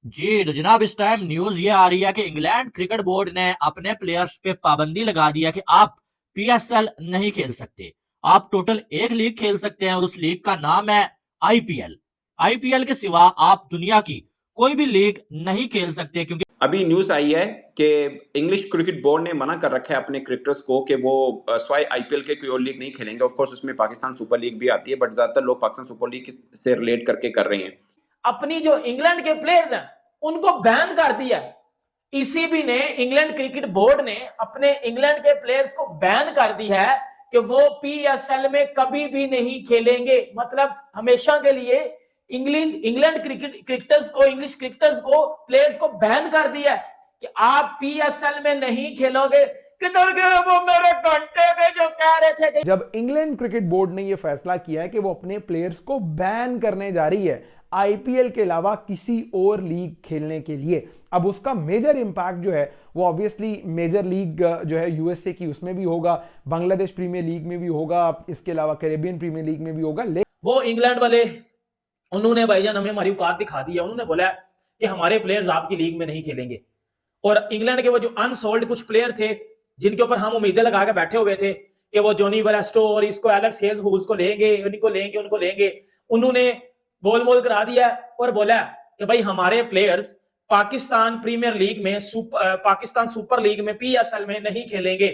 जी तो जनाब, इस टाइम न्यूज ये आ रही है कि इंग्लैंड क्रिकेट बोर्ड ने अपने प्लेयर्स पे पाबंदी लगा दी है कि आप पीएसएल नहीं खेल सकते। आप टोटल एक लीग खेल सकते हैं और उस लीग का नाम है आईपीएल। आईपीएल के सिवा आप दुनिया की कोई भी लीग नहीं खेल सकते, क्योंकि अभी न्यूज आई है कि इंग्लिश क्रिकेट बोर्ड ने मना कर रखा है अपने क्रिकेटर्स को कि वो स्वाई आईपीएल के कोई और लीग नहीं खेलेंगे। ऑफ कोर्स उसमें पाकिस्तान सुपर लीग भी आती है, बट ज्यादातर लोग पाकिस्तान सुपर लीग से रिलेट करके कर रहे हैं। अपनी जो इंग्लैंड के प्लेयर्स हैं उनको बैन कर दिया। ईसीबी ने, इंग्लैंड क्रिकेट बोर्ड ने अपने इंग्लैंड के प्लेयर्स को बैन कर दी है कि वो पीएसएल में कभी भी नहीं खेलेंगे। मतलब हमेशा के लिए इंग्लैंड क्रिकेटर्स को, इंग्लिश क्रिकेटर्स को, प्लेयर्स को बैन कर दिया कि आप पीएसएल में नहीं खेलोगे। किधर गए वो मेरे घंटे के जो कह रहे थे कि जब इंग्लैंड क्रिकेट बोर्ड ने यह फैसला किया है कि वो अपने प्लेयर्स को बैन करने जा रही है आईपीएल के अलावा किसी और लीग खेलने के लिए, अब उसका मेजर इंपैक्ट जो है वो ऑब्वियसली मेजर लीग जो है यूएसए की उसमें भी होगा, बांग्लादेश प्रीमियर लीग में भी होगा, इसके अलावा कैरेबियन प्रीमियर लीग में भी होगा। वो इंग्लैंड वाले, उन्होंने भाईजान हमें हमारी औकात दिखा दी है। उन्होंने बोला कि हमारे प्लेयर्स आपकी लीग में नहीं खेलेंगे। और इंग्लैंड के वो जो अनसोल्ड कुछ प्लेयर थे जिनके ऊपर हम उम्मीदें लगा के बैठे हुए थे कि वो जॉनी बेयरस्टो और इसको एलेक्स हेल्स को लेंगे, उनको लेंगे, उन्होंने गोलमोल करा दिया और बोला कि भाई हमारे प्लेयर्स पाकिस्तान प्रीमियर लीग में, पाकिस्तान सुपर लीग में, पीएसएल में नहीं खेलेंगे।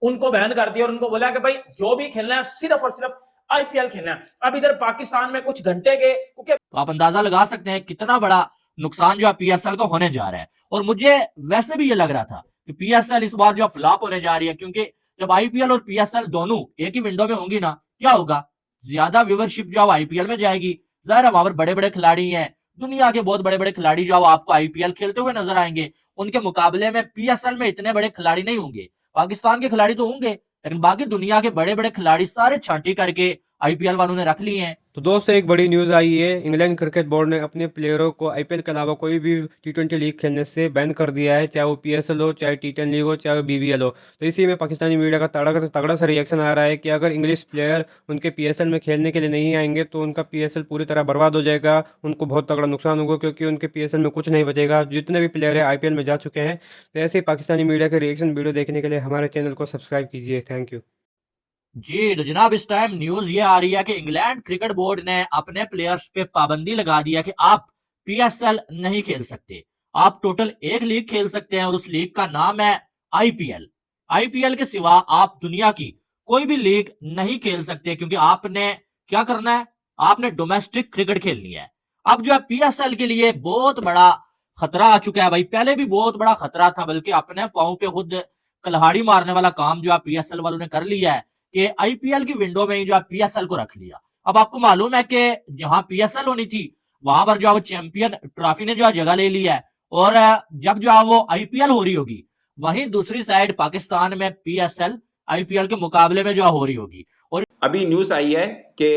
उनको बैन कर दिया और उनको बोला कि भाई जो भी खेलना है सिर्फ और सिर्फ आईपीएल खेलना है। अब इधर पाकिस्तान में कुछ घंटे के, क्योंकि तो आप अंदाजा लगा सकते हैं कितना बड़ा नुकसान जो है पीएसएल को होने जा रहा है। और मुझे वैसे भी ये लग रहा था कि पीएसएल इस बार जो फ्लॉप होने जा रही है, क्योंकि जब आईपीएल और पीएसएल दोनों एक ही विंडो में होंगी ना, क्या होगा, ज्यादा व्यूवरशिप जो आईपीएल में जाएगी। जाहिर है वहां पर बड़े बड़े खिलाड़ी हैं, दुनिया के बहुत बड़े बड़े खिलाड़ी जो आपको आईपीएल खेलते हुए नजर आएंगे। उनके मुकाबले में पीएसएल में इतने बड़े खिलाड़ी नहीं होंगे। पाकिस्तान के खिलाड़ी तो होंगे, लेकिन बाकी दुनिया के बड़े बड़े खिलाड़ी सारे छांटी करके आईपीएल वालों ने रख लिए हैं। तो दोस्तों, एक बड़ी न्यूज़ आई है। इंग्लैंड क्रिकेट बोर्ड ने अपने प्लेयरों को आईपीएल के अलावा कोई भी टी20 लीग खेलने से बैन कर दिया है, चाहे वो पीएसएल हो, चाहे टी10 लीग हो, चाहे वो बीबीएल हो। तो इसी में पाकिस्तानी मीडिया का तगड़ा सा रिएक्शन आ रहा है कि अगर इंग्लिश प्लेयर उनके पीएसएल में खेलने के लिए नहीं आएंगे तो उनका पीएसएल पूरी तरह बर्बाद हो जाएगा, उनको बहुत तगड़ा नुकसान होगा, क्योंकि उनके पीएसएल में कुछ नहीं बचेगा। जितने भी प्लेयर है आईपीएल में जा चुके हैं। तो ऐसे ही पाकिस्तानी मीडिया के रिएक्शन वीडियो देखने के लिए हमारे चैनल को सब्सक्राइब कीजिए। Thank you. जी तो जनाब, इस टाइम न्यूज ये आ रही है कि इंग्लैंड क्रिकेट बोर्ड ने अपने प्लेयर्स पे पाबंदी लगा दी है कि आप पीएसएल नहीं खेल सकते। आप टोटल एक लीग खेल सकते हैं और उस लीग का नाम है आईपीएल। आईपीएल के सिवा आप दुनिया की कोई भी लीग नहीं खेल सकते, क्योंकि आपने क्या करना है, आपने डोमेस्टिक क्रिकेट खेलनी है। अब जो है पीएसएल के लिए बहुत बड़ा खतरा आ चुका है भाई। पहले भी बहुत बड़ा खतरा था, बल्कि अपने पांव पे खुद कल्हाड़ी मारने वाला काम जो है पीएसएल वालों ने कर लिया है कि आईपीएल की विंडो में ही जो है पीएसएल को रख लिया। अब आपको मालूम है कि जहां पीएसएल होनी थी वहां पर जो है वो चैंपियन ट्रॉफी ने जो है जगह ले ली है, और जब जो है वो आईपीएल हो रही होगी वहीं दूसरी साइड पाकिस्तान में पीएसएल आईपीएल के मुकाबले में जो हो रही होगी। और अभी न्यूज आई है कि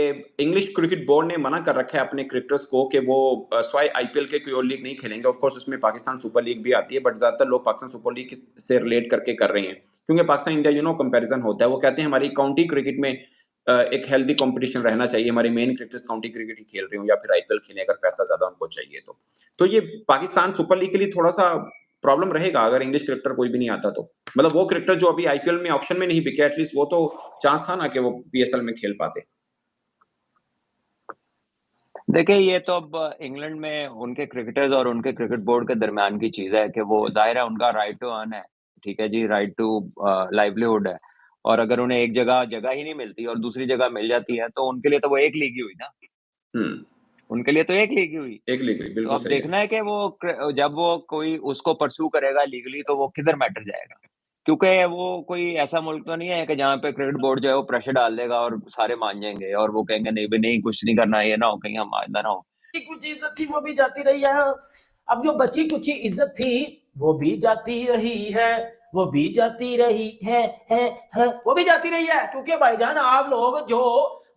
इंग्लिश क्रिकेट बोर्ड ने मना कर रखा है अपने क्रिकेटर्स को कि वो स्वाई आईपीएल के कोई और लीग नहीं खेलेंगे। ऑफ कोर्स उसमें पाकिस्तान सुपर लीग भी आती है, बट ज्यादातर लोग पाकिस्तान सुपर लीग से रिलेट करके कर रहे हैं, क्योंकि पाकिस्तान इंडिया कंपैरिजन होता है। वो कहते हैं हमारी काउंटी क्रिकेट में एक हेल्दी कंपटीशन रहना चाहिए, हमारे मेन क्रिकेटर्स काउंटी क्रिकेट ही खेल रहे हो या फिर आईपीएल खेलें अगर पैसा ज्यादा उनको चाहिए तो ये पाकिस्तान सुपर लीग के लिए थोड़ा सा प्रॉब्लम रहेगा अगर इंग्लिश क्रिकेटर कोई भी नहीं आता तो। मतलब वो क्रिकेटर जो अभी आईपीएल में ऑप्शन में नहीं बिके, एटलीस्ट वो तो चांस था ना कि वो पीएसएल में खेल पाते। देखिए, ये तो अब इंग्लैंड में उनके क्रिकेटर्स और उनके क्रिकेट बोर्ड के दरमियान की चीज़ है कि वो ज़ाहिर है उनका राइट टू अर्न है, ठीक है जी, राइट टू लाइवलीहुड है। और अगर उन्हें एक जगह ही नहीं मिलती और दूसरी जगह मिल जाती है, तो उनके लिए तो वो एक लीग ही हुई ना। उनके लिए तो एक लीग ही हुई। एक लीग हुई, तो बिल्कुल अब सही है। देखना है कि जब वो कोई उसको परस्यू करेगा लीगली तो वो किधर मैटर जाएगा। क्योंकि वो कोई ऐसा मुल्क तो नहीं है कि जहाँ पे क्रिकेट बोर्ड जो है वो प्रेशर डाल देगा और सारे मान जाएँगे और वो कहेंगे नहीं भई नहीं कुछ नहीं करना, ये ना हो कहीं हम आइंदा ना हो। कुछ इज्जत थी वो भी जाती रही है। अब जो बची कुछ इज्जत थी वो भी जाती रही है, वो भी जाती रही है, वो भी जाती रही है। क्योंकि भाईजान आप लोग जो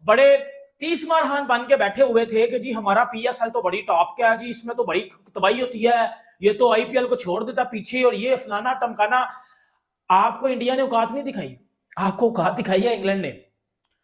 बड़े 30 मारहान बन के बैठे हुए थे कि जी हमारा पीएसएल तो बड़ी टॉप का है जी, इसमें तो बड़ी तबाही होती है, ये तो आईपीएल को छोड़ देता पीछे और ये फलाना टमकाना। आपको इंडिया ने औकात नहीं दिखाई, आपको औकात दिखाई है इंग्लैंड ने।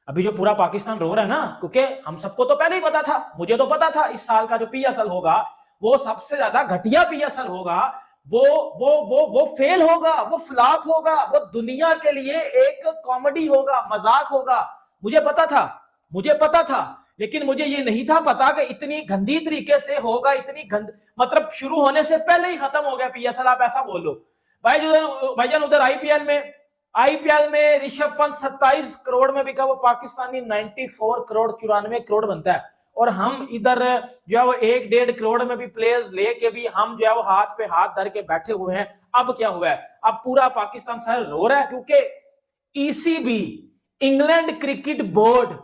अभी जो पूरा पाकिस्तान रो रहा है ना, क्योंकि हम सबको तो पहले ही पता था, मुझे तो पता था इस साल का जो पीएसएल होगा वो सबसे ज्यादा घटिया पीएसएल होगा, वो फेल होगा, वो फ्लॉप होगा, वो दुनिया के लिए एक कॉमेडी होगा, मजाक होगा। मुझे पता था, लेकिन मुझे ये नहीं था पता कि इतनी गंदी तरीके से होगा, इतनी मतलब शुरू होने से पहले ही खत्म हो गया पीएसएल, आप ऐसा बोल लो। भाईजान उधर आईपीएल में ऋषभ पंत 27 करोड़ में बिका, वो पाकिस्तानी 94 करोड़ 94 करोड़ बनता है, और हम इधर जो है वो 1-1.5 करोड़ में भी प्लेयर्स लेके भी हम जो है वो हाथ पे हाथ धर के बैठे हुए हैं। अब क्या हुआ है, अब पूरा पाकिस्तान शहर रो रहा है, क्योंकि ईसीबी, इंग्लैंड क्रिकेट बोर्ड,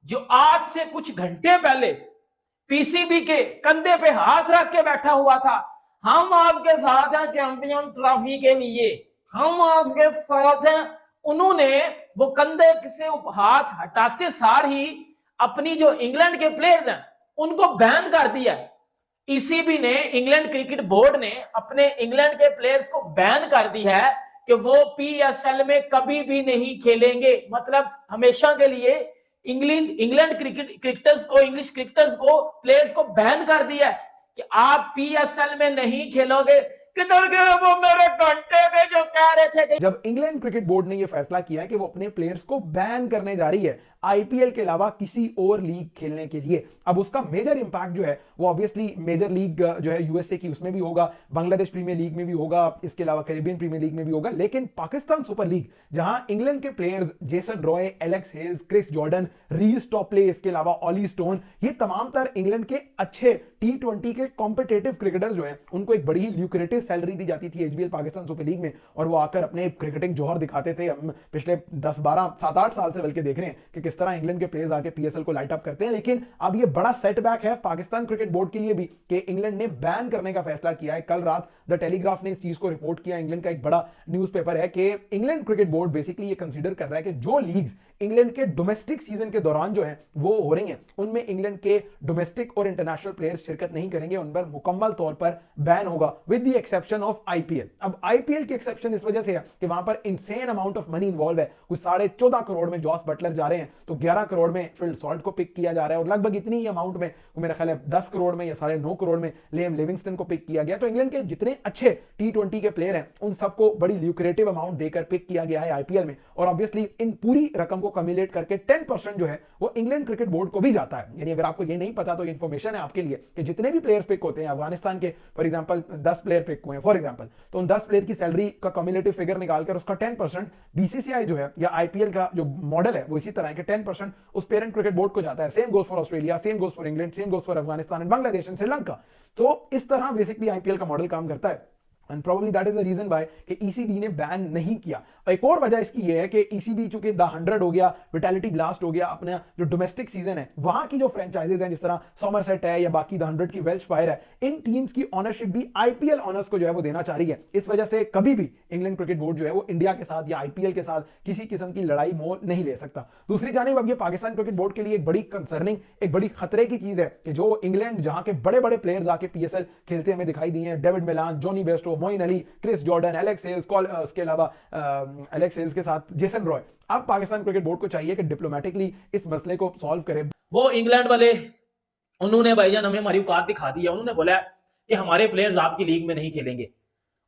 जो आज से कुछ घंटे पहले पीसीबी के कंधे पे हाथ रख के बैठा हुआ था, हम आपके साथ हैं चैंपियन ट्रॉफी के लिए, हम आपके साथ हैं, उन्होंने वो कंधे से हाथ हटाते सार ही अपनी जो इंग्लैंड के प्लेयर्स हैं उनको बैन कर दिया। ईसीबी ने, इंग्लैंड क्रिकेट बोर्ड ने अपने इंग्लैंड के प्लेयर्स को बैन कर दी है कि वो पीएसएल में कभी भी नहीं खेलेंगे, मतलब हमेशा के लिए इंग्लैंड क्रिकेटर्स को, इंग्लिश क्रिकेटर्स को, प्लेयर्स को बैन कर दिया है कि आप पीएसएल में नहीं खेलोगे। किधर गए वो मेरे घंटे के जो कह रहे थे कि जब इंग्लैंड क्रिकेट बोर्ड ने यह फैसला किया है कि वो अपने प्लेयर्स को बैन करने जा रही है आईपीएल के अलावा किसी और लीग खेलने के लिए, अब उसका मेजर इंपैक्ट जो है वो ऑब्वियसली मेजर लीग जो है यूएसए की, उसमें भी होगा, बांग्लादेश प्रीमियर लीग में भी होगा, इसके अलावा कैरेबियन प्रीमियर लीग में भी होगा। लेकिन पाकिस्तान सुपर लीग, जहां इंग्लैंड के players Jason Roy, Alex Hales, Chris Jordan, Reece Topley, इसके अलावा ऑली स्टोन, ये तमाम तर इंग्लैंड के अच्छे T20 के कॉम्पिटेटिव क्रिकेटर्स जो हैं उनको एक बड़ी ही ल्यूक्रेटिव सैलरी दी जाती थी एचबीएल पाकिस्तान सुपर लीग में, और वो आकर अपने क्रिकेटिंग जौहर दिखाते थे। हम पिछले 10-12 7-8 साल से बल्कि देख रहे हैं कि किस तरह इंग्लैंड के प्लेयर्स आके पीएसएल को लाइट अप करते हैं। लेकिन अब ये बड़ा सेटबैक है पाकिस्तान क्रिकेट बोर्ड के लिए भी कि इंग्लैंड ने बैन करने का फैसला किया है। कल रात द टेलीग्राफ ने इस चीज को रिपोर्ट किया, इंग्लैंड का एक बड़ा न्यूज़पेपर है, कि इंग्लैंड क्रिकेट बोर्ड बेसिकली ये कंसीडर कर रहा है कि जो लीग्स इंग्लैंड के डोमेस्टिक सीजन के दौरान जो है वो हो रही हैं, उनमें इंग्लैंड के डोमेस्टिक और इंटरनेशनल प्लेयर्स शिरकत नहीं करेंगे, उन पर मुकम्मल तौर पर बैन होगा with the exception of IPL. अब आईपीएल की एक्सेप्शन इस वजह से है कि वहां पर insane amount of money involve है, कुछ 14.5 करोड़ में जॉस बटलर जा रहे हैं, तो 11 करोड़ में फिल सॉल्ट को पिक किया जा रहा है, और लगभग इतनी ही अमाउंट में मेरा ख्याल है 10 करोड़ में या 9.5 करोड़ में लियाम लिविंगस्टन को पिक किया गया। तो इंग्लैंड के जितने अच्छे T20 के प्लेयर हैं उन सबको बड़ी ल्यूक्रेटिव अमाउंट देकर पिक किया गया है आईपीएल में, और ऑब्वियसली इन पूरी रकम को कम्युलेट करके 10% जो है वो इंग्लैंड क्रिकेट बोर्ड को भी जाता है। यानी अगर आपको ये नहीं पता तो इंफॉर्मेशन है आपके लिए कि जितने भी प्लेयर्स पिक होते हैं, अफगानिस्तान के फॉर एग्जांपल 10 प्लेयर पिक हुए हैं फॉर एग्जांपल, तो उन 10 प्लेयर की सैलरी का कम्युलेटिव फिगर निकालकर उसका 10% बीसीसीआई जो है या आईपीएल का जो मॉडल है वो इसी तरह है कि 10% उस पेरेंट क्रिकेट बोर्ड को जाता है। Same goes for Australia, same goes for England, same goes for Afghanistan and Bangladesh and Sri Lanka. तो इस तरह बेसिकली आईपीएल का मॉडल काम करता है, and probably that is the reason why कि ईसीबी ने बैन नहीं किया। एक और वजह इसकी ये है कि ईसीबी चूंकि द 100 हो गया, विटालिटी ब्लास्ट हो गया, अपना जो डोमेस्टिक सीजन है वहां की जो फ्रेंचाइजेज हैं, जिस तरह समरसेट है या बाकी द 100 की वेल्श फायर है, इन टीम्स की ओनरशिप भी आईपीएल ओनर्स को जो है वो देना चाह रही है। इस वजह से कभी भी इंग्लैंड क्रिकेट बोर्ड जो है वो इंडिया के साथ या आईपीएल के साथ किसी किस्म की लड़ाई मोल नहीं ले सकता। दूसरी जानिब अब ये पाकिस्तान क्रिकेट बोर्ड के लिए एक बड़ी कंसर्निंग, एक बड़ी खतरे की चीज है कि जो इंग्लैंड जहां के बड़े बड़े प्लेयर्स आके पीएसएल खेलते हमें दिखाई दिए हैं, David Malan, Jonny Bairstow, Moeen Ali, Chris Jordan, Alex Hales, इसके अलावा एलेक्स हेल्स के साथ जेसन रॉय, अब पाकिस्तान क्रिकेट बोर्ड को चाहिए कि डिप्लोमेटिकली इस मसले को सॉल्व करे। वो इंग्लैंड वाले, उन्होंने भाईजान हमें हमारी औकात दिखा दी है। उन्होंने बोला कि हमारे प्लेयर्स आपकी लीग में नहीं खेलेंगे,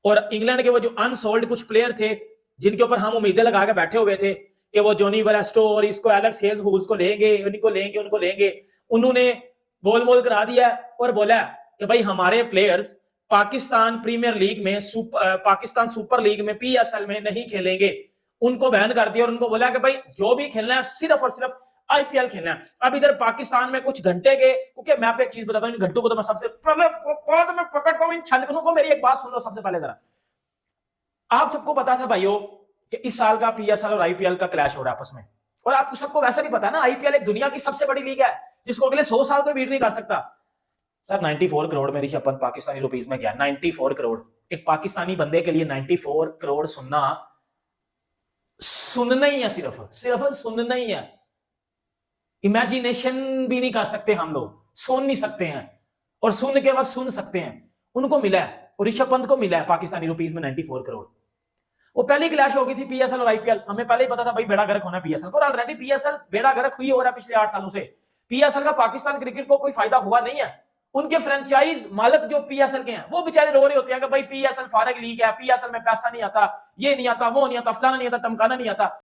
और इंग्लैंड के वो जो अनसोल्ड कुछ प्लेयर थे जिनके ऊपर हम उम्मीदें लगा के बैठे हुए थे कि वो जॉनी बेस्टो और इसको एलेक्स हेल्स को लेंगे, उनको लेंगे, उन्होंने बोल करा दिया और बोला कि भाई हमारे प्लेयर्स पाकिस्तान प्रीमियर लीग में, पाकिस्तान सुपर लीग में, पीएसएल में नहीं खेलेंगे, उनको बैन कर दिया और उनको बोला कि भाई जो भी खेलना है सिर्फ और सिर्फ आईपीएल खेलना है। अब इधर पाकिस्तान में कुछ घंटे के, क्योंकि मैं आपको एक चीज बताता हूं, इन घंटों को तो मैं सबसे पहले मैं पकड़ता हूं, इन छनकनों को। मेरी एक बात सुन लो सबसे पहले जरा। आप सबको पता था भाइयों कि इस साल का पीएसएल और आईपीएल का क्लैश हो रहा है आपस में, और आपको सबको वैसा भी पता ना, आईपीएल एक दुनिया की सबसे बड़ी लीग है जिसको अगले 100 साल कोई बीट नहीं कर सकता। सर 94 करोड़ में ऋषभ पंत पाकिस्तानी रुपीस में गया, 94 करोड़। एक पाकिस्तानी बंदे के लिए 94 करोड़ सुनना ही है, सिर्फ सुनना ही है। इमेजिनेशन भी नहीं कर सकते हम लोग, सुन नहीं सकते हैं, और सुन के बाद सुन सकते हैं। उनको मिला है, और ऋषभ पंत को मिला है पाकिस्तानी रुपीस में 94 करोड़। वो पहली क्लैश हो गई थी पीएसएल और आईपीएल, हमें पहले ही पता था भाई बेड़ा गर्क होना पीएसएल को, और ऑलरेडी पीएसएल बेड़ा गर्क हुई हो रहा है पिछले 8 सालों से। पीएसएल का पाकिस्तान क्रिकेट को कोई फायदा हुआ नहीं है, उनके फ्रेंचाइज मालिक जो पीएसएल के हैं वो बेचारे रो रहे होते हैं कि भाई पीएसएल फारग लीग है, पीएसएल में पैसा नहीं आता, ये नहीं आता, वो नहीं आता, फलाना नहीं आता, टमकाना नहीं आता।